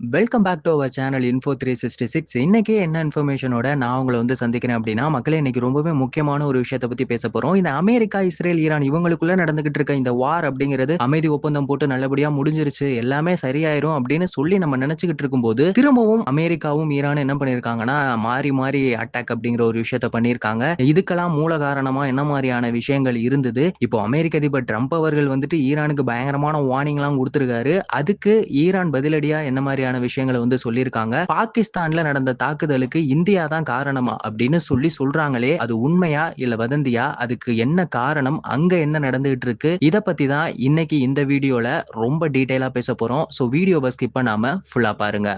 Welcome back to our channel info 366. இன்னைக்கு என்ன இன்ஃபர்மேஷனோட நான் உங்களை வந்து சந்திக்கிறேன் அப்படின்னா, மக்களே இன்னைக்கு ரொம்பவே முக்கியமான ஒரு விஷயத்த பத்தி பேச போறோம். இந்த அமெரிக்கா, இஸ்ரேல், ஈரான் இவங்களுக்குள்ள நடந்துகிட்டு இருக்க இந்த வார் அப்படிங்கிறது அமைதி ஒப்பந்தம் போட்டு நல்லபடியா முடிஞ்சிருச்சு, எல்லாமே சரியாயிரும் அப்படின்னு சொல்லி நம்ம நினைச்சுக்கிட்டு இருக்கும்போது, திரும்பவும் அமெரிக்காவும் ஈரானும் என்ன பண்ணியிருக்காங்கன்னா, மாறி மாறி அட்டாக் அப்படிங்கிற ஒரு விஷயத்த பண்ணியிருக்காங்க. இதுக்கெல்லாம் மூல காரணமா என்ன மாதிரியான விஷயங்கள் இருந்தது? இப்போ அமெரிக்க அதிபர் ட்ரம்ப் அவர்கள் வந்துட்டு ஈரானுக்கு பயங்கரமான வார்னிங்லாம் கொடுத்திருக்காரு. அதுக்கு ஈரான் பதிலடியா என்ன மாதிரியான விஷயங்களை வந்து சொல்லியிருக்காங்க. பாகிஸ்தான்ல நடந்த தாக்குதலுக்கு இந்தியா தான் காரணமா அப்படின்னு சொல்லி சொல்றாங்களே, அது உண்மையா இல்ல வதந்தியா? அதுக்கு என்ன காரணம்? அங்க என்ன நடந்துகிட்டு இருக்கு? இத பத்தி தான் இன்னைக்கு இந்த வீடியோல ரொம்ப டீடைலா பேச போறோம். சோ வீடியோவை ஸ்கிப் பண்ணாம ஃபுல்லா பாருங்க.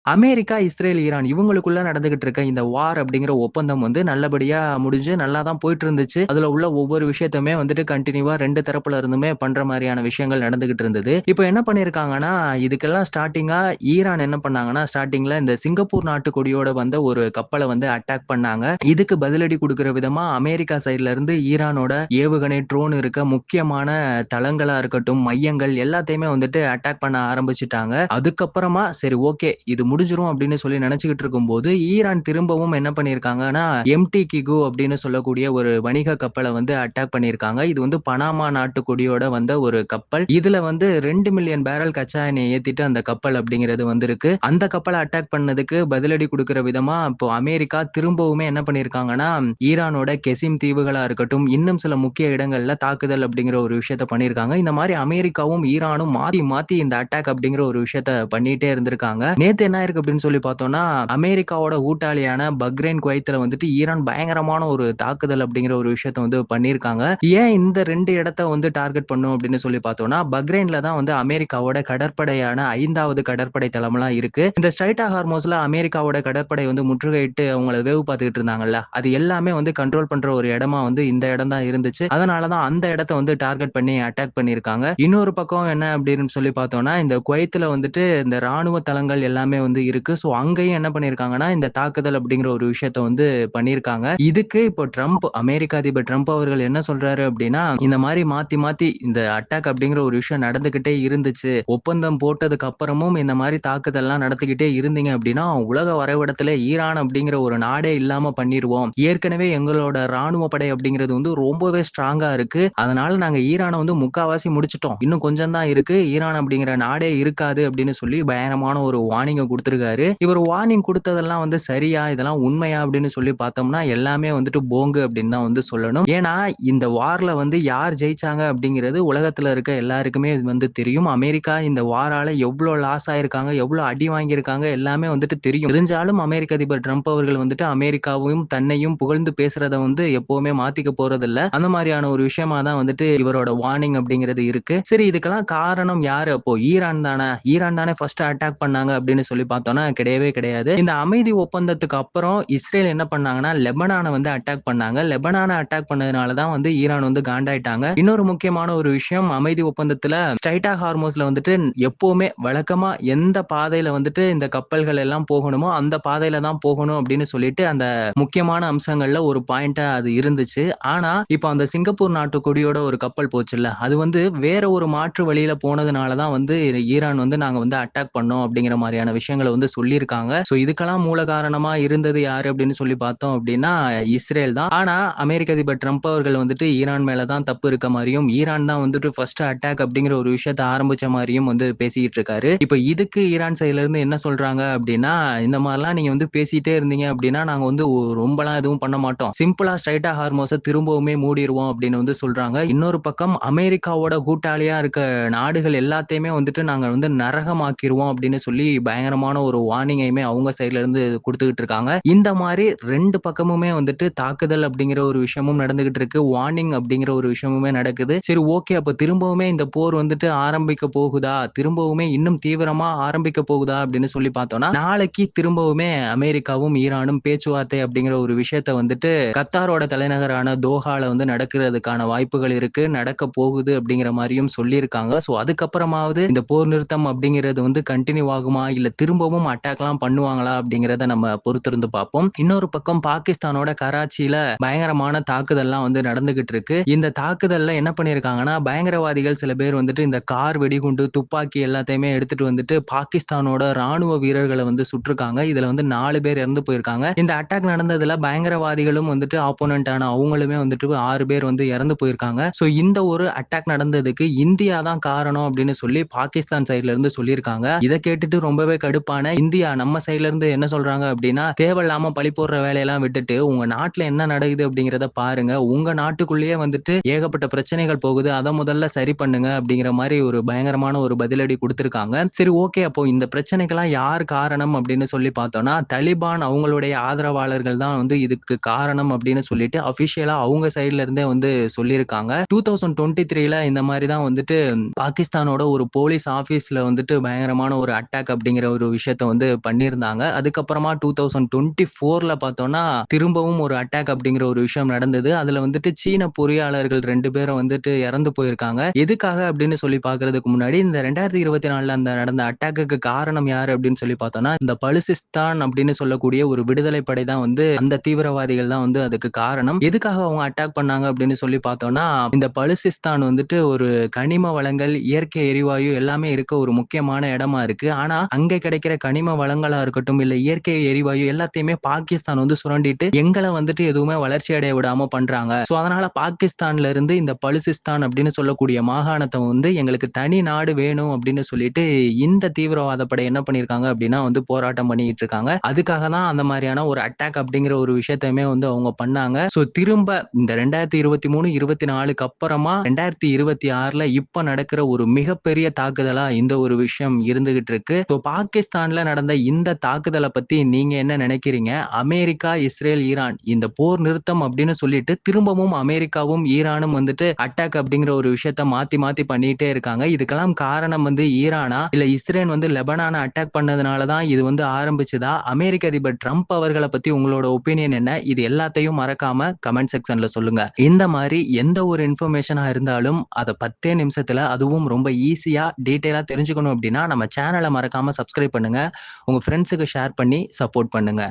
அமெரிக்கா, இஸ்ரேல், ஈரான் இவங்களுக்குள்ள நடந்துகிட்டு இருக்க இந்த வார் அப்படிங்கிற ஒப்பந்தம் வந்து நல்லபடியா முடிஞ்சு நல்லா தான் போயிட்டு இருந்துச்சு. அதுல உள்ள ஒவ்வொரு விஷயத்தையுமே வந்துட்டு கண்டினியூவா 2 தரப்புல இருந்துமே பண்ற மாதிரியான விஷயங்கள் நடந்துகிட்டு இருந்தது. இப்போ என்ன பண்ணியிருக்காங்கன்னா, இதுக்கெல்லாம் ஸ்டார்ட்டிங்கா ஈரான் என்ன பண்ணாங்கன்னா, ஸ்டார்ட்டிங்ல இந்த சிங்கப்பூர் நாட்டு கொடியோட வந்த ஒரு கப்பலை வந்து அட்டாக் பண்ணாங்க. இதுக்கு பதிலடி கொடுக்கிற விதமா அமெரிக்கா சைடுல இருந்து ஈரானோட ஏவுகணை, ட்ரோன் இருக்க முக்கியமான தளங்களா இருக்கட்டும், மையங்கள் எல்லாத்தையுமே வந்துட்டு அட்டாக் பண்ண ஆரம்பிச்சுட்டாங்க. அதுக்கப்புறமா சரி ஓகே இது முடிஞ்சிரும் அப்படின்னு சொல்லி நினைச்சுக்கிட்டு இருக்கும்போது, ஈரான் திரும்பவும் என்ன பண்ணியிருக்காங்கன்னா, எம்டி கிகு அப்படின்னு சொல்லக்கூடிய ஒரு வணிக கப்பலை வந்து அட்டாக் பண்ணியிருக்காங்க. இது வந்து பனாமா நாட்டு கொடியோட வந்த ஒரு கப்பல். இதுல வந்து 2 மில்லியன் பேரல் கச்சா எண்ணெய் ஏத்திட்டு அந்த கப்பல் அப்படிங்கிறது வந்திருக்கு. அந்த கப்பலை அட்டாக் பண்ணதுக்கு பதிலடி கொடுக்கிற விதமா இப்போ அமெரிக்கா திரும்பவுமே என்ன பண்ணியிருக்காங்கன்னா, ஈரானோட கெசிம் தீவுகளா இருக்கட்டும், இன்னும் சில முக்கிய இடங்கள்ல தாக்குதல் அப்படிங்கிற ஒரு விஷயத்த பண்ணியிருக்காங்க. இந்த மாதிரி அமெரிக்காவும் ஈரானும் மாத்தி மாத்தி இந்த அட்டாக் அப்படிங்கிற ஒரு விஷயத்த பண்ணிட்டே இருந்திருக்காங்க. நேத்து என்ன ஆயிருக்கு அப்படின்னு சொல்லி பார்த்தோம்னா, அமெரிக்காவோட கூட்டாளியான பஹ்ரைன், குவைத்ல வந்துட்டு ஈரான் பயங்கரமான ஒரு தாக்குதல் அப்படிங்கிற ஒரு விஷயத்த வந்து பண்ணியிருக்காங்க. ஏன் இந்த 2 இடத்த வந்து டார்கெட் பண்ணும் அப்படின்னு சொல்லி பார்த்தோம்னா, பஹ்ரைன்ல தான் வந்து அமெரிக்காவோட கடற்படையான 5வது கடற்படை தளம்லாம் இருக்கு. இந்த ஸ்ட்ரைட் ஆஃப் ஹார்மோஸ்ல அமெரிக்காவோட கடற்படை வந்து முற்றுகையிட்டு அவங்கள வேவு பார்த்துக்கிட்டு இருந்தாங்கல்ல, அது எல்லாமே வந்து கண்ட்ரோல் பண்ற ஒரு இடமா வந்து இந்த இடம் தான் இருந்துச்சு. அதனால தான் அந்த இடத்த வந்து டார்கெட் பண்ணி அட்டாக் பண்ணியிருக்காங்க. இன்னொரு பக்கம் என்ன அப்படின்னு சொல்லி பார்த்தோம்னா, இந்த குவைத்ல வந்துட்டு இந்த ராணுவ தளங்கள் எல்லாமே வந்து இருக்கு. ஸோ அங்கேயும் என்ன பண்ணியிருக்காங்கன்னா, இந்த தாக்குதல் அப்படிங்கிற ஒரு விஷயத்த வந்து பண்ணியிருக்காங்க. இதுக்கு இப்போ ட்ரம்ப், அமெரிக்க அதிபர் ட்ரம்ப் அவர்கள் என்ன சொல்றாரு அப்படின்னா, இந்த மாதிரி மாத்தி மாத்தி இந்த அட்டாக் அப்படிங்கிற ஒரு விஷயம் நடந்துகிட்டே இருந்துச்சு. ஒப்பந்தம் போட்டதுக்கு அப்புறமும் இந்த மாதிரி தாக்குதல்லாம் நடத்திக்கிட்டே இருந்தீங்க அப்படின்னா, உலக வரைபடத்துல ஈரான் அப்படிங்கிற ஒரு நாடே இல்லாம பண்ணிருவோம். ஏற்கனவே எங்களோட ராணுவ படை அப்படிங்கிறது வந்து ரொம்பவே ஸ்ட்ராங்கா இருக்கு. அதனால நாங்க ஈரானை வந்து முக்காவாசி முடிச்சிட்டோம். இன்னும் கொஞ்சம் தான் இருக்கு. ஈரான் அப்படிங்கிற நாடே இருக்காது அப்படின்னு சொல்லி பயங்கரமான ஒரு வார்னிங்க குடுத்திருக்காரு. இவர் வார்னிங் குடுத்ததெல்லாம் வந்து சரியா? இதெல்லாம் உண்மையா? அப்படின்னு சொல்லி பார்த்தோம்னா, எல்லாமே வந்துட்டு போங்கு அப்படின்னு தான் வந்து சொல்லணும். ஏன்னா, இந்த வார்ல வந்து யார் ஜெயிச்சாங்க அப்படிங்கிறது உலகத்துல இருக்க எல்லாருக்குமே இது வந்து தெரியும். அமெரிக்கா இந்த வாரால எவ்ளோ லாஸ் ஆயிருக்காங்க, எவ்ளோ அடி வாங்கியிருக்காங்க எல்லாமே வந்துட்டு தெரியும். தெரிஞ்சாலும் அமெரிக்க அதிபர் ட்ரம்ப் அவர்கள் வந்துட்டு அமெரிக்காவையும் தன்னையும் புகழ்ந்து பேசுறத வந்து எப்பவுமே மாத்திக்க போறதில்ல. அந்த மாதிரியான ஒரு விஷயமா தான் வந்துட்டு இவரோட வார்னிங் அப்படிங்கிறது இருக்கு. சரி இதுக்கெல்லாம் காரணம் யாரு? அப்போ ஈரான் தானே? ஈரான் தானே ஃபர்ஸ்ட் அட்டாக் பண்ணாங்க அப்படின்னு சொல்லி பார்த்தோம்னா கிடையவே கிடையாது. இந்த அமைதி ஒப்பந்தத்துக்கு அப்புறம் இஸ்ரேல் என்ன பண்ணாங்கன்னா, லெபனான வந்து அட்டாக் பண்ணாங்க. லெபனான அட்டாக் பண்ணதுனால தான் வந்து ஈரான் வந்து காண்டாயிட்டாங்க. இன்னொரு முக்கியமான ஒரு விஷயம், அமைதி ஒப்பந்தத்துல ஸ்ட்ரைட் ஆஃப் ஹார்மோஸ்ல வந்துட்டு எப்பவுமே வழக்கமா எந்த பாதையில வந்துட்டு இந்த கப்பல்கள் எல்லாம் போகணுமோ அந்த பாதையில தான் போகணும் அப்படின்னு சொல்லிட்டு அந்த முக்கியமான அம்சங்கள்ல ஒரு பாயிண்டா அது இருந்துச்சு. ஆனா இப்போ அந்த சிங்கப்பூர் நாட்டு கொடியோட ஒரு கப்பல் போச்சுல்ல, அது வந்து வேற ஒரு மாற்று வழியில போனதுனால தான் வந்து ஈரான் வந்து நாங்க வந்து அட்டாக் பண்ணோம் அப்படிங்கிற மாதிரியான விஷயங்கள வந்து சொல்லியிருக்காங்க. சோ இதுக்கெல்லாம் மூல காரணமா இருந்தது யாரு அப்படின்னு சொல்லி பார்த்தோம் அப்படின்னா இஸ்ரேல் தான். ஆனா அமெரிக்க அதிபர் ட்ரம்ப் அவர்கள் வந்துட்டு ஈரான் மேல தான் தப்பு இருக்க மாதிரியும், ஈரான் தான் வந்துட்டு ஃபர்ஸ்ட் அட்டாக் அப்படிங்கிற ஒரு விஷயத்த ஆரம்பிச்ச மாதிரியும் வந்து பேசிக்கிட்டு இருக்காரு. இப்ப இதுக்கு ஈரான் சைடுல இருந்து என்ன சொல்றாங்க அப்படின்னா, இந்த மாதிரிலாம் நீங்க வந்து பேசிட்டே இருந்தீங்க அப்படின்னா நாங்க வந்து ரொம்பலாம் எதுவும் பண்ண மாட்டோம். சிம்பிளா ஸ்ட்ரைட்டா ஹார்மோஸ திரும்பவுமே மூடிருவோம் அப்படின்னு வந்து சொல்றாங்க. இன்னொரு பக்கம் அமெரிக்காவோட கூட்டாளியா இருக்க நாடுகள் எல்லாத்தையுமே வந்துட்டு நாங்க வந்து நரகமாக்கிருவோம் அப்படின்னு சொல்லி பயங்கரமான ஒரு வார்னிங்கையுமே அவங்க சைடுல இருந்து குடுத்துக்கிட்டு இருக்காங்க. இந்த மாதிரி 2 பக்கமுமே வந்துட்டு தாக்குதல் அப்படிங்கிற ஒரு விஷயமும் நடந்துகிட்டு இருக்கு. வார்னிங் அப்படிங்கிற ஒரு விஷயமுமே நடக்குது. சரி ஓகே அப்ப திரும்பவுமே இந்த போர் வந்துட்டு ஆரம்பிக்க போகுதா? திரும்பவுமே இன்னும் தீவிரமா ஆரம்பிக்க போகுதா? அப்படின்னு சொல்லி பார்த்தோம்னா, நாளைக்கு திரும்பவுமே அமெரிக்காவும், ஈரானும் பேச்சுவார்த்தை அப்படிங்கிற ஒரு விஷயத்த வந்துட்டு கத்தாரோட தலைநகரான தோஹால வந்து நடக்கிறதுக்கான வாய்ப்புகள் இருக்கு. நடக்க போகுது அப்படிங்கிற மாரியும் சொல்லியிருக்காங்க. சோ அதுக்கப்புறமாவது இந்த போர் நிறுத்தம் அப்படிங்கிறது வந்து கன்டின்யூ ஆகுமா? இல்ல திரும்ப திரும்பவும் அட்டாக்லாம் பண்ணுவாங்களா அப்படிங்கிறத நம்ம பொறுத்திருந்து பார்ப்போம். இன்னொரு பக்கம் பாகிஸ்தானோட கராச்சியில பயங்கரமான தாக்குதல்லாம் வந்து நடந்துகிட்டு இருக்கு. இந்த தாக்குதல்ல என்ன பண்ணியிருக்காங்கன்னா, பயங்கரவாதிகள் சில பேர் வந்துட்டு இந்த கார் வெடிகுண்டு, துப்பாக்கி எல்லாத்தையுமே எடுத்துட்டு வந்துட்டு பாகிஸ்தானோட ராணுவ வீரர்கள வந்து சுட்டுருக்காங்க. இதுல வந்து 4 பேர் இறந்து போயிருக்காங்க. இந்த அட்டாக் நடந்ததுல பயங்கரவாதிகளும் வந்துட்டு ஆப்போனன்ட் ஆன அவங்களுமே வந்துட்டு 6 பேர் வந்து இறந்து போயிருக்காங்க. சோ இந்த ஒரு அட்டாக் நடந்ததுக்கு இந்தியா தான் காரணம் அப்படின்னு சொல்லி பாகிஸ்தான் சைடுல இருந்து சொல்லியிருக்காங்க. இத கேட்டுட்டு ரொம்பவே கடுப்பான இந்தியா நம்ம சைடுல இருந்து என்ன சொல்றாங்க அப்படின்னா, தேவையில்லாம பழி போடுற வேலையெல்லாம் விட்டுட்டு உங்க நாட்டுல என்ன நடக்குது அப்படிங்கிறத பாருங்க. உங்க நாட்டுக்குள்ளேயே வந்துட்டு ஏகப்பட்ட பிரச்சனைகள் போகுது. அத முதல்ல சரி பண்ணுங்க அப்படிங்கிற மாதிரி ஒரு பயங்கரமான ஒரு பதிலடி கொடுத்திருக்காங்க. சரி ஓகே, அப்போ இந்த பிரச்சனைக்கெல்லாம் யார் காரணம் அப்படின்னு சொல்லி பார்த்தோம்னா, தலிபான் அவங்களுடைய ஆதரவாளர்கள் தான் வந்து இதுக்கு காரணம் அப்படின்னு சொல்லிட்டு அபிஷியலா அவங்க சைடுல இருந்தே வந்து சொல்லியிருக்காங்க. 2023ல இந்த மாதிரி தான் வந்துட்டு பாகிஸ்தானோட ஒரு போலீஸ் ஆபீஸ்ல வந்துட்டு பயங்கரமான ஒரு அட்டாக் அப்படிங்கிற ஒரு விஷயத்த வந்து பண்ணியிருந்தாங்க. அதுக்கப்புறமா 2024ல பார்த்தோம்னா திரும்பவும் ஒரு அட்டாக் அப்படிங்கிற ஒரு விஷயம் நடந்தது. அதுல வந்துட்டு சீன பொறியாளர்கள் 2 பேரும் வந்துட்டு இறந்து போயிருக்காங்க. எதுக்காக அப்படின்னு சொல்லி பார்க்கிறதுக்கு முன்னாடி இந்த 2024ல அந்த நடந்த அட்டாக்குக்கு காரணம் யாரு அப்படின்னு சொல்லி பார்த்தோம்னா, இந்த பலுசிஸ்தான் அப்படின்னு சொல்லக்கூடிய ஒரு விடுதலை படை தான் வந்து அந்த தீவிரவாதிகள் தான் வந்து அதுக்கு காரணம். எதுக்காக அவங்க அட்டாக் பண்ணாங்க அப்படின்னு சொல்லி பார்த்தோம்னா, இந்த பலுசிஸ்தான் வந்துட்டு ஒரு கனிம வளங்கள், இயற்கை எரிவாயு எல்லாமே இருக்க ஒரு முக்கியமான இடமா இருக்கு. ஆனா அங்க கிடைக்கிற கனிம வளங்களா இருக்கட்டும், இல்ல இயற்கை எரிவாயு எல்லாத்தையுமே பாகிஸ்தான் வந்து சுரண்டிட்டு எங்கள வந்துட்டு எதுவுமே வளர்ச்சி அடைய விடாம பண்றாங்க. சோ அதனால பாகிஸ்தான்ல இருந்து இந்த பலுசிஸ்தான் அப்படின்னு சொல்லக்கூடிய மாகாணத்தை வந்து எங்களுக்கு தனி நாடு வேணும் அப்படின்னு சொல்லிட்டு இந்த தீவிரவாத படை என்ன பண்ணிருக்காங்க அப்படின்னா வந்து போராட்டம் பண்ணிட்டு இருக்காங்க. அதுக்காக தான் அந்த மாதிரியான ஒரு அட்டாக் அப்படிங்கிற ஒரு விஷயத்தையுமே வந்து அவங்க பண்ணாங்க. சோ திரும்ப இந்த 2023, 24க்கு அப்புறமா 2026ல இப்ப நடக்கிற ஒரு மிகப்பெரிய தாக்குதலா இந்த ஒரு விஷயம் இருந்துகிட்டு இருக்கு. சோ பாகிஸ்தான்ல நடந்த இந்த தாக்குதலை பத்தி நீங்க என்ன நினைக்கிறீங்க? அமெரிக்கா, இஸ்ரேல், ஈரான் இந்த போர் நிறுத்தம் அப்படின்னு சொல்லிட்டு திரும்பவும் அமெரிக்காவும் ஈரானும் வந்துட்டு அட்டாக் அப்படிங்கிற ஒரு விஷயத்த மாத்தி மாத்தி பண்ணிட்டே இருக்காங்க. இதுக்கெல்லாம் காரணம் வந்து ஈரானா, இல்ல இஸ்ரேல் வந்து லெபனானை அட்டாக் பண்ணதுனால தான் இது வந்து ஆரம்பிச்சதா? அமெரிக்க அதிபர் ட்ரம்ப் அவர்களை பத்தி உங்களோட ஒப்பீனியன் என்ன? இது எல்லாத்தையும் மறக்காம கமெண்ட் செக்ஷன்ல சொல்லுங்க. இந்த மாதிரி எந்த ஒரு இன்ஃபர்மேஷனா இருந்தாலும் அத 10 நிமிஷத்துல அதுவும் ரொம்ப ஈஸியா டீடைலா தெரிஞ்சுக்கணும் அப்படின்னா நம்ம சேனலை மறக்காம சப்ஸ்கிரைப் பண்ணுங்க. உங்க ஃப்ரெண்ட்ஸுக்கு ஷேர் பண்ணி சப்போர்ட் பண்ணுங்க.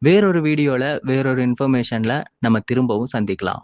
வேறொரு வீடியோல வேறொரு இன்ஃபர்மேஷன்ல நம்ம திரும்பவும் சந்திக்கலாம்.